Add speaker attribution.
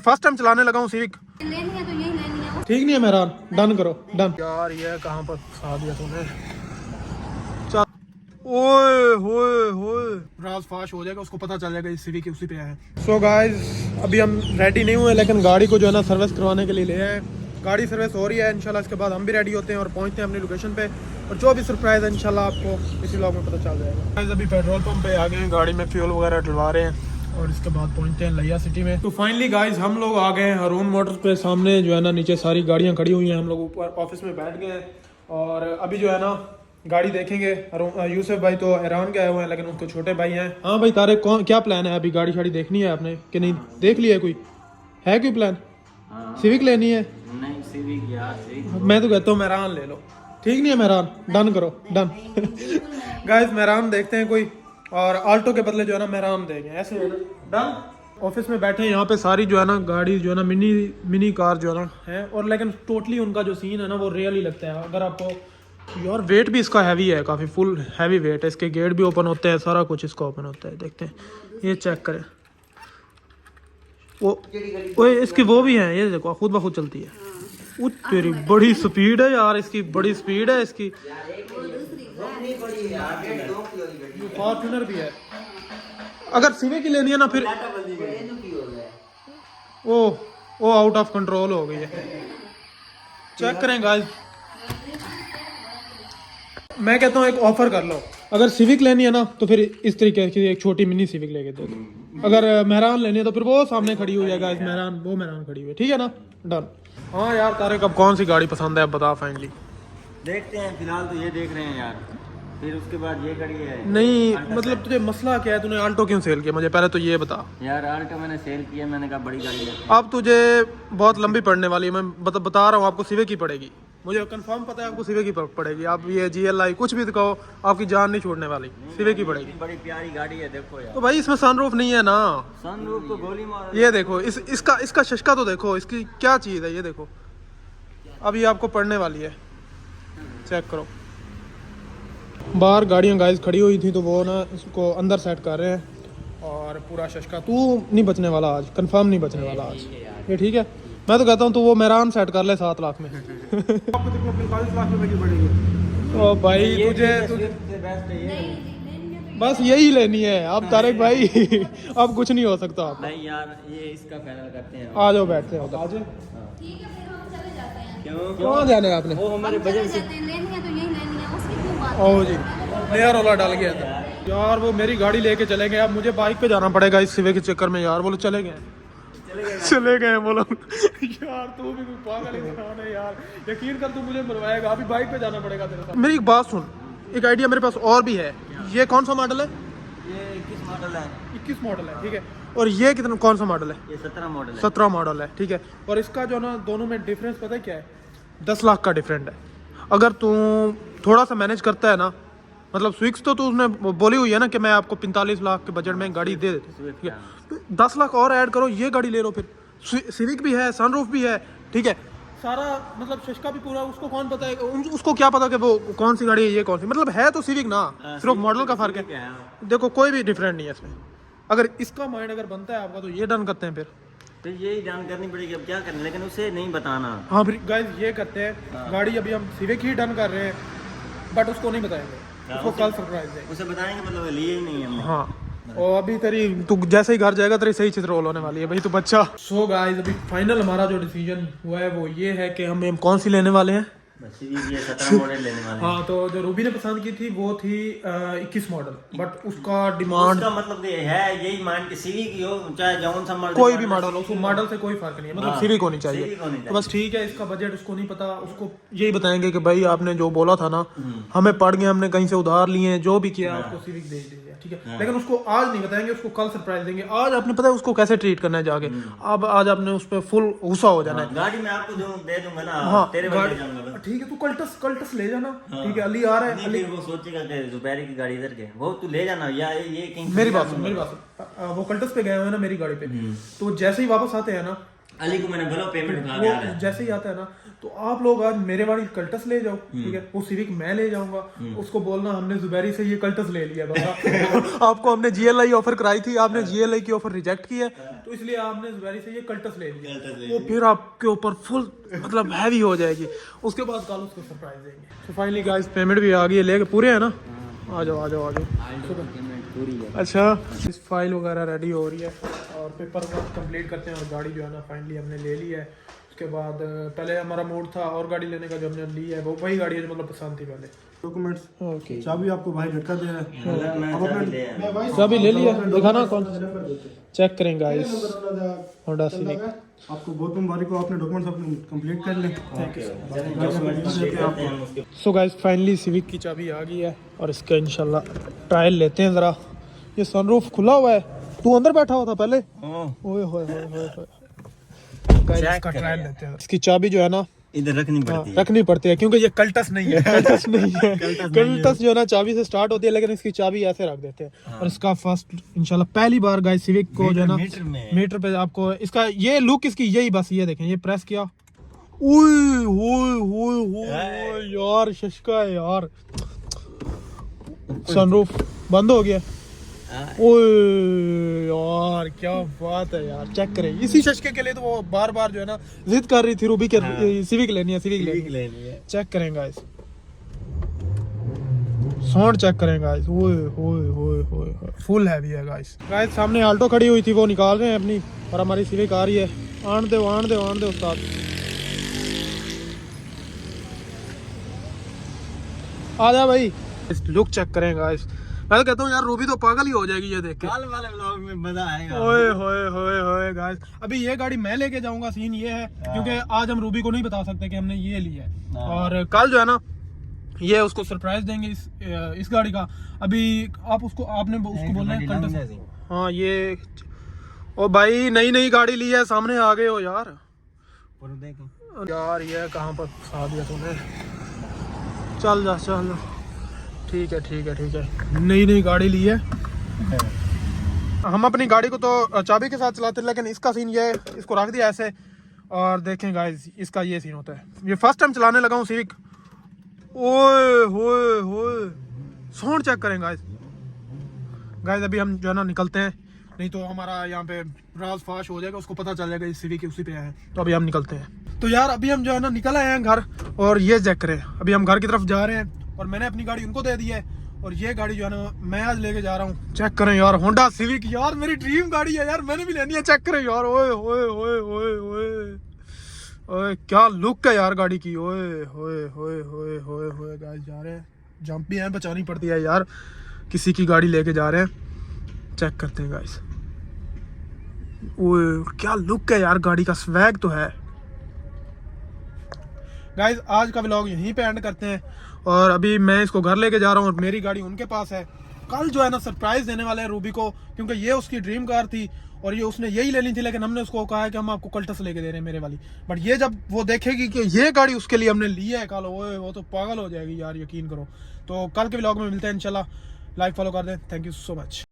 Speaker 1: First time चलाने लगा हूँ सिविक।
Speaker 2: लेनी है तो यही लेनी है।
Speaker 1: ठीक नहीं है मेहरान, डन करो डन। यार ये कहाँ पर फंसा दिया तूने। चल ओए होए होए, राज फाश हो जाएगा, उसको पता चल जाएगा इस सिविक उसी पे है। सो गाइस अभी हम रेडी नहीं हुए, लेकिन गाड़ी को जो है ना सर्विस करवाने के लिए ले आए। गाड़ी सर्विस हो रही है, इंशाल्लाह इसके बाद हम भी रेडी होते हैं और पहुंचते हैं अपनी लोकेशन पे। और जो भी सरप्राइज है इंशाल्लाह आपको इसी व्लॉग में पता चल जाएगा। गाइस अभी पेट्रोल पंप पे आ गए हैं, गाड़ी में फ्यूल वगैरह डलवा रहे हैं और इसके बाद पहुंचते हैं लिया सिटी में। तो फाइनली गाइस हम लोग आ गए हैं हारून मोटर्स पे। सामने जो है ना नीचे सारी गाड़ियां खड़ी हुई हैं, हम लोग ऊपर ऑफिस में बैठ गए हैं और अभी जो है ना गाड़ी देखेंगे। यूसुफ भाई तो ईरान के आए हुए हैं, लेकिन उनको छोटे भाई हैं। हाँ भाई तारे कौन क्या प्लान है, अभी गाड़ी शाड़ी देखनी है आपने कि नहीं देख लिया, कोई है कोई प्लान? सिविक लेनी है?
Speaker 3: नहीं सिविक यार, सिविक
Speaker 1: मैं तो कहता हूँ मेहरान ले लो। ठीक नहीं है मेहरान, डन करो डन। गाइस मेहरान देखते हैं कोई, और आल्टो के बदले जो है ना मेहरान देंगे, ऐसे है ना डन। ऑफिस में बैठे हैं, यहाँ पे सारी जो है ना गाड़ी जो है ना मिनी कार जो है ना है। और लेकिन टोटली उनका जो सीन है ना वो रियल ही लगता है। अगर आपको यार वेट भी इसका हैवी है, काफ़ी फुल हैवी वेट है। इसके गेट भी ओपन होते हैं, सारा कुछ इसका ओपन होता है। देखते हैं, ये चेक करें। वो इसकी वो भी है, ये देखो खुद ब खुद चलती है। तेरी बड़ी स्पीड है यार, इसकी बड़ी स्पीड है इसकी। फॉर्च्यूनर भी है। अगर सिविक की लेनी है ना फिर वो आउट ऑफ कंट्रोल हो गई है। चेक करें गाइस, मैं कहता हूँ एक ऑफर कर लो। अगर सिविक लेनी है ना तो फिर इस तरीके की एक छोटी मिनी सिविक लेके दे दो। अगर मेहरान लेनी है तो फिर वो सामने खड़ी हुई है गाइस, मेहरान खड़ी हुई है। ठीक है ना डन। हाँ यार तारिक अब कौन सी गाड़ी पसंद है अब बता फाइनली।
Speaker 3: देखते हैं, फिलहाल तो ये देख रहे हैं यार, फिर उसके बाद ये गाड़ी है।
Speaker 1: नहीं मतलब तुझे मसला क्या है, तूने आल्टो क्यों सेल किया मुझे पहले तो ये बता।
Speaker 3: यार आल्टो मैंने सेल किया, मैंने कहा बड़ी गाड़ी लेते
Speaker 1: अब तुझे बहुत लंबी पड़ने वाली है, मैं बता रहा हूँ आपको सिविक ही पड़ेगी। मुझे कंफर्म पता है आपको सिविक ही पड़ेगी। आप ये GLI कुछ भी दिखाओ, आपकी जान नहीं छोड़ने वाली, सिविक ही पड़ेगी।
Speaker 3: बड़ी प्यारी गाड़ी है, देखो यार।
Speaker 1: तो भाई इसमें सनरूफ नहीं है ना।
Speaker 3: सनरूफ को गोली मार।
Speaker 1: ये देखो इसका शशका तो देखो, इसकी क्या चीज़ है ये देखो। अब ये आपको पड़ने वाली है, चेक करो। बाहर गाड़ियाँ गाइस खड़ी हुई थी तो वो ना इसको अंदर सेट कर रहे हैं। और पूरा शशका तू नहीं बचने वाला आज, कंफर्म नहीं बचने वाला आज ये। ठीक है, मैं तो कहता हूँ तू वो मेहरान सेट कर ले 7 लाख में। आपको तो 45 लाख रुपए की पड़ेगी। ओ भाई तुझे बस यही लेनी है अब तारिक भाई। अब कुछ नहीं हो सकता आप।
Speaker 3: नहीं यार, ये इसका फाइनल करते हैं।
Speaker 1: आ जाओ बैठते हैं आज।
Speaker 2: ठीक है फिर हम चले जाते हैं।
Speaker 1: कहाँ जाना है आपने?
Speaker 3: वो हमारे बजट से
Speaker 2: लेनी है तो यही लेनी है, उसकी क्यों बात।
Speaker 1: ओ जी नया रोला डाल गया था यार। वो मेरी गाड़ी लेके चले गए, अब मुझे बाइक पे जाना पड़ेगा इस सिविक के चक्कर में यार। बोलो चले गए बोलो। यार तू भी कोई पागल इंसान है यार, यकीन कर तू मुझे मरवाएगा। अभी बाइक पे जाना पड़ेगा तेरे साथ। मेरी एक बात सुन, एक आइडिया मेरे पास और भी है। ये कौन सा मॉडल है?
Speaker 3: ये 21 मॉडल है।
Speaker 1: 21 मॉडल है, ठीक है। और ये कितना कौन सा मॉडल है?
Speaker 3: ये 17 मॉडल है।
Speaker 1: 17 मॉडल है, ठीक है। और इसका जो ना दोनों में डिफरेंस पता है क्या है? 10 लाख का डिफरेंट है। अगर तू थोड़ा सा मैनेज करता है ना, मतलब स्विक्स तो उसने बोली हुई है ना कि मैं आपको 45 लाख के बजट में गाड़ी दे देती हूँ, ठीक है। तो 10 लाख और ऐड करो, ये गाड़ी ले लो फिर। सिविक भी है, सनरूफ भी है, ठीक है। सारा मतलब शशका भी पूरा। उसको कौन पता है, उसको क्या पता कि वो कौन सी गाड़ी है ये कौन सी, मतलब है तो सिविक ना, सिर्फ मॉडल का फर्क है। देखो कोई भी डिफरेंट नहीं है इसमें। अगर इसका माइंड अगर बनता है आपका तो ये डन करते हैं फिर
Speaker 3: यही जान करनी पड़ेगी अब क्या करना, लेकिन उसे नहीं बताना।
Speaker 1: हाँ फिर गाइस ये करते हैं, गाड़ी अभी हम सिविक ही डन कर रहे हैं, बट उसको नहीं बताएंगे, उसको कल सरप्राइज है।
Speaker 3: उसे बताएंगे मतलब लिए ही नहीं हमने।
Speaker 1: हाँ और अभी तेरी तू जैसे ही घर जाएगा तेरी सही चित्र रोल होने वाली है भाई, तू बच्चा। सो गाइस अभी फाइनल हमारा जो डिसीजन हुआ है वो ये है कि हम कौन सी लेने वाले हैं।
Speaker 3: बस ये 17 मॉडल लेने वाले हैं।
Speaker 1: हाँ तो जो रूबी ने पसंद की थी वो थी 21 मॉडल, बट उसका डिमांड
Speaker 3: उसका मतलब ये है, यही मान के सिविक की हो चाहे जौन सा मॉडल,
Speaker 1: कोई भी मॉडल हो, उसको मॉडल से कोई फर्क नहीं है, मतलब सिविक होनी चाहिए।
Speaker 3: सिविक होनी
Speaker 1: तो बस ठीक है, इसका बजट उसको नहीं पता। उसको यही बताएंगे कि भाई आपने जो बोला था ना, हमें पड़ गए, हमने कहीं से उधार लिए, जो भी किया आपको सिविक दे देंगे, ठीक है। लेकिन उसको आज नहीं बताएंगे, उसको कल सरप्राइज देंगे। आज आपने पता है उसको कैसे ट्रीट करना है जाके। अब आज आपने उस पर फुल गुस्सा हो जाना है।
Speaker 3: गाड़ी में आपको दे दूंगा ना।
Speaker 1: हाँ
Speaker 3: तेरे
Speaker 1: गाड़ी
Speaker 3: जाऊंगा।
Speaker 1: ठीक है, तू कल्टस ले जाना, ठीक है। अली आ रहा है,
Speaker 3: फिर वो सोचेगा कि जुबैरी की गाड़ी इधर के, वो तू ले जाना या ये कहीं।
Speaker 1: मेरी बात सुन। वो कल्टस पे गए हुए हैं ना मेरी गाड़ी पे, तो जैसे ही वापस आते हैं ना,
Speaker 3: अली को मैंने बोला पेमेंट उठा
Speaker 1: वो
Speaker 3: के
Speaker 1: जैसे ही आता है ना, तो आप लोग आज मेरे वाली कल्टस ले जाओ, ठीक है। वो सिविक मैं ले जाऊंगा, उसको बोलना हमने जुबैरी से ये कल्टस ले लिया बाबा। आपको हमने GLI ऑफर कराई थी, आपने GLI की ऑफर रिजेक्ट की है, तो इसलिए आपने जुबैरी से ये कल्टस ले लिया।
Speaker 3: कल्टस ले
Speaker 1: वो फिर आपके ऊपर फुल मतलब हैवी हो जाएगी, उसके बाद कल उसको सरप्राइज देंगे। तो फाइनली गाइस पेमेंट भी आ गई है, लेके पूरे है ना? आ जाओ आ जाओ आ जाओ।
Speaker 3: पूरी है।
Speaker 1: अच्छा, इस फाइल वगैरह रेडी हो रही है और पेपर वर्क कंप्लीट करते हैं और गाड़ी जो है ना फाइनली हमने ले ली है। उसके बाद पहले हमारा मूड था और गाड़ी लेने का, जो हमने ली है वो वही गाड़ी है जो मतलब पसंद थी पहले।
Speaker 4: डॉक्यूमेंट्स,
Speaker 1: ओके,
Speaker 4: चाबी आपको भाई लटका दे रहा है।
Speaker 1: चाबी ले लिया, दिखाना कौन, चेक करेंगे गाइस। होंडा सिविक
Speaker 4: आपको बहुत मुबारक हो, आपने डॉक्यूमेंट्स अपने कंप्लीट कर ले।
Speaker 1: सो गाइस फाइनली सिविक की चाबी आ गई है और इसका इंशाल्लाह ट्रायल लेते हैं ज़रा। ये सनरूफ खुला हुआ है, तू अंदर बैठा हुआ था पहले। ओए होए होए होए, गाइस इसका ट्रायल लेते हैं। इसकी चाबी जो है ना
Speaker 3: इधर रखनी पड़ती है।
Speaker 1: रखनी पड़ती है क्योंकि ये कल्टस नहीं है। कल्टस नहीं है, कल्टस जो है ना चाबी से स्टार्ट होती है, लेकिन इसकी चाबी ऐसे रख देते हैं। और इसका फर्स्ट इंशाल्लाह पहली बार गाइस सिविक को जो है ना मीटर पे आपको इसका ये लुक इसकी यही, बस ये देखें, ये प्रेस किया, ओए ओए ओए ओए यार शशका है यार। सनरूफ बंद हो गया, ओए यार क्या बात है यार, चेक करें। इसी शशके के लिए तो वो बार बार जो है ना जिद कर रही थी रूबी के सिविक लेनी है, सिविक लेनी है। चेक करें गाइस, साउंड चेक करें गाइस, ओए ओए ओए ओए फुल हैवी है गाइस। गाइस सामने आल्टो खड़ी हुई थी, वो निकाल रहे हैं अपनी और हमारी सिविक आ रही है। आन दो आन दो आन दो उस्ताद, आ जा भाई। इस लुक चेक करें गाइस, मैं तो कहता हूँ यार रूबी तो पागल ही हो जाएगी ये देख के।
Speaker 3: कल वाले व्लॉग में मजा आएगा।
Speaker 1: ओए होए होए होए गाइस, अभी ये गाड़ी मैं लेके जाऊंगा। सीन ये है क्योंकि आज हम रूबी को नहीं बता सकते कि हमने ये लिया है, और कल जो है ना ये उसको सरप्राइज देंगे इस गाड़ी का। अभी आप उसको आपने उसको बोलना है कल्टस। हाँ ये ओ भाई नई नई गाड़ी ली है, सामने आ गए हो यार। यार ये कहाँ पर फंसा दिया तूने, चल जा चल। ठीक है ठीक है ठीक है, नई नई गाड़ी ली है। हम अपनी गाड़ी को तो चाबी के साथ चलाते हैं, लेकिन इसका सीन ये है, इसको रख दिया ऐसे और देखें गाइस इसका ये सीन होता है। ये फर्स्ट टाइम चलाने लगा हूँ सिविक। ओए होए होए, साउंड चेक करें गाइस। गाइस अभी हम जो है ना निकलते हैं, नहीं तो हमारा यहाँ पे राज फाश हो जाएगा, उसको पता चल जाएगा इस सिविक उसी पे आए हैं। तो अभी हम निकलते हैं। तो यार अभी हम जो है ना निकल आए हैं घर, और ये चेक करें अभी हम घर की तरफ जा रहे हैं और मैंने अपनी गाड़ी उनको दे दी है और ये गाड़ी जो है ना मैं आज लेके जा रहा हूँ। चेक करें यार, होंडा सिविक यार मेरी ड्रीम गाड़ी है यार, मैंने भी लेनी है। चेक करें यार, ओए ओए ओए ओए ओए ओए क्या लुक है यार गाड़ी की। ओए ओए ओए ओए ओए ओए गाइस जा रहे हैं, जंप भी है बचानी पड़ती है यार, किसी की गाड़ी लेके जा रहे हैं। चेक करते हैं गाइस, ओए क्या लुक है यार, गाड़ी का स्वैग तो है। गाइस आज का व्लॉग यहीं पे एंड करते हैं और अभी मैं इसको घर लेके जा रहा हूँ और मेरी गाड़ी उनके पास है। कल जो है ना सरप्राइज देने वाले हैं रूबी को, क्योंकि ये उसकी ड्रीम कार थी और ये उसने यही लेनी थी, लेकिन हमने उसको कहा है कि हम आपको कल्टस लेके दे रहे हैं मेरे वाली। बट ये जब वो देखेगी कि ये गाड़ी उसके लिए हमने ली है कल, वो तो पागल हो जाएगी यार, यकीन करो। तो कल के व्लॉग में मिलते हैं इंशाल्लाह। लाइक फॉलो कर दें, थैंक यू सो मच।